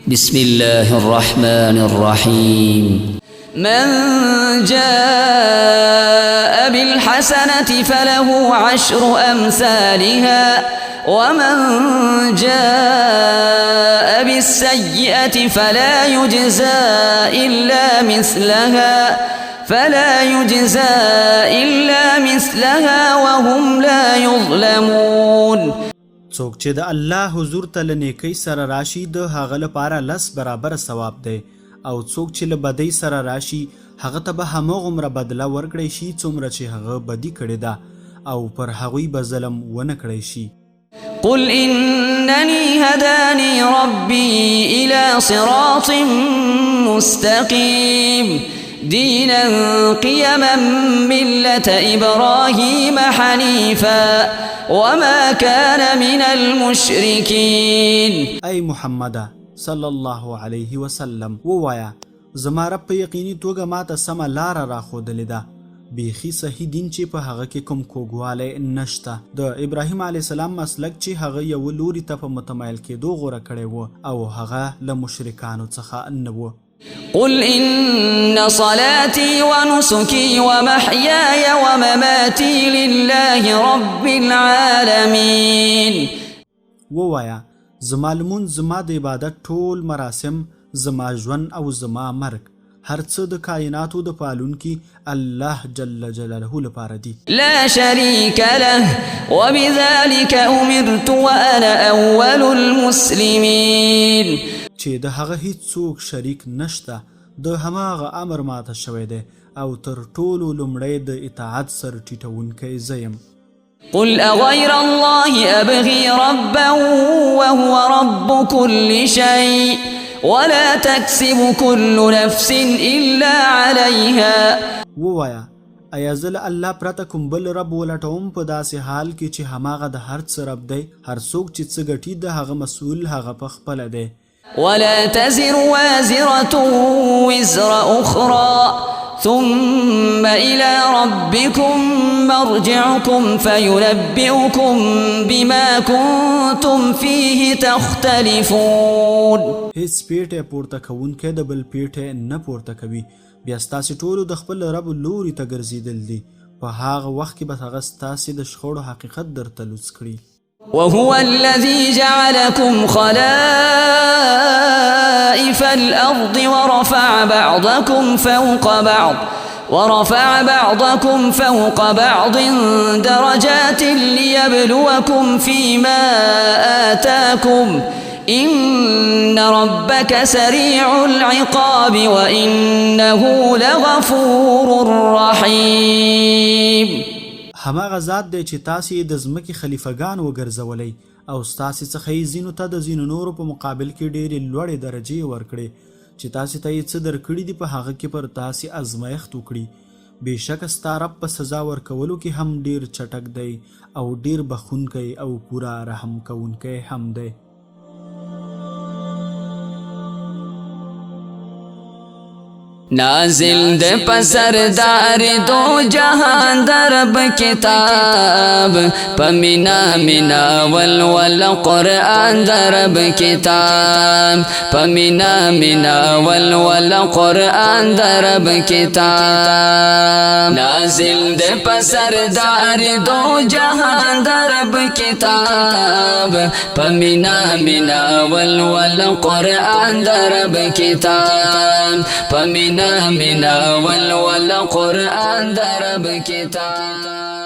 بسم الله الرحمن الرحيم من جاء بالحسنة فله 10 أمثالها ومن جاء بالسيئة فلا يجزى إلا مثلها وهم لا يظلمون. څوک چې د الله حضور ته له نیکۍ سره راشي د هغه لپاره 10 برابر ثواب دی او څوک چې له بدۍ سره راشي هغه ته به هماغومره بدله ورکړی شي څومره چې هغه بدي کړې ده او پر هغوی به ظلم ونه کړی شي. قل إنني هداني ربي إلى صراط مستقيم دينا قيما ملة إبراهيم حنيفا وما كان من المشركين. ای محمد صلی الله علیه وسلم ووایا زما رب په یقیني توګه ماته سمه لاره راښودلې ده بیخي صحیح دین چې په هغه کې کوم کوږوالی نشته. د ابراهیم علیه السلام مسلک چې هغه یو لوري ته په متمایل کېدو غوره کړی و او هغه له مشرکانو څخه نه و. قل إن صلاتي ونسكي ومحياي ومماتي لله رب العالمين. ووایا زما لمونځ زما د عبادت ټول مراسم زما ژوند او زما مرګ هر څه د کائناتو د پالونکي الله جل جلاله لپاره دي. لا شريك له وبذلك أمرت وأنا أول المسلمين. چې د هغه هیڅوک شریک نشته د هماغه امر ماته شوی دی او تر ټولو لومړی د اطاعت سر ټیټونکی زه یم. قل أغير الله أبغي ربا وهو رب كل شيء ولا تكسب كل نفس إلا عليها. ووایا ایا زه له الله پرته کوم بل رب ولټوم په داسې حال کې چې هماغه د هر څه رب دی هر څوک چې څه ګټي د هغه مسؤل هغه په خپله دی. ولا تزر وازرة وزر أخرى ثم إلى ربكم مرجعكم فينبئكم بما كنتم فيه تختلفون. هیڅ پیټه پورته کوونکی د بل پیټه نه پورته کوي بیا ستاسې ټولو د خپل رب لوري ته ګرځېدل دي په هغه وخت کې به هغه ستاسې د شخړو حقیقت درته لوڅ کړي. وهو الذي جعلكم خلائف الأرض ورفع بعضكم فوق بعض درجات ليبلوكم فيما آتاكم إن ربك سريع العقاب وإنه لغفور رحيم. هماغه ذات دی چې تاسې د ځمکې خلیفګان وګرځولی او ستاسې څخه یې ځینو ته د ځینو نورو په مقابل کې ډېرې لوړې درجې ورکړې چې تاسې ته یې څه درکړي دي په هغه کې پر تاسې ازمایښت وکړي. بېشکه ستا رب په سزا ورکولو کې هم ډېر چټک دی او ډېر بخښونکی او پوره رحم کوونکی هم دی. نازل دے پسردار دو جہاں درب کتاب پمینا منا والول قرآن درب کتاب پمینا منا والول قرآن درب کتاب. نازل دے پسردار دو جہاں درب کتاب پمینا منا والول قرآن درب کتاب پمینا منا والقرآن درب کتاب.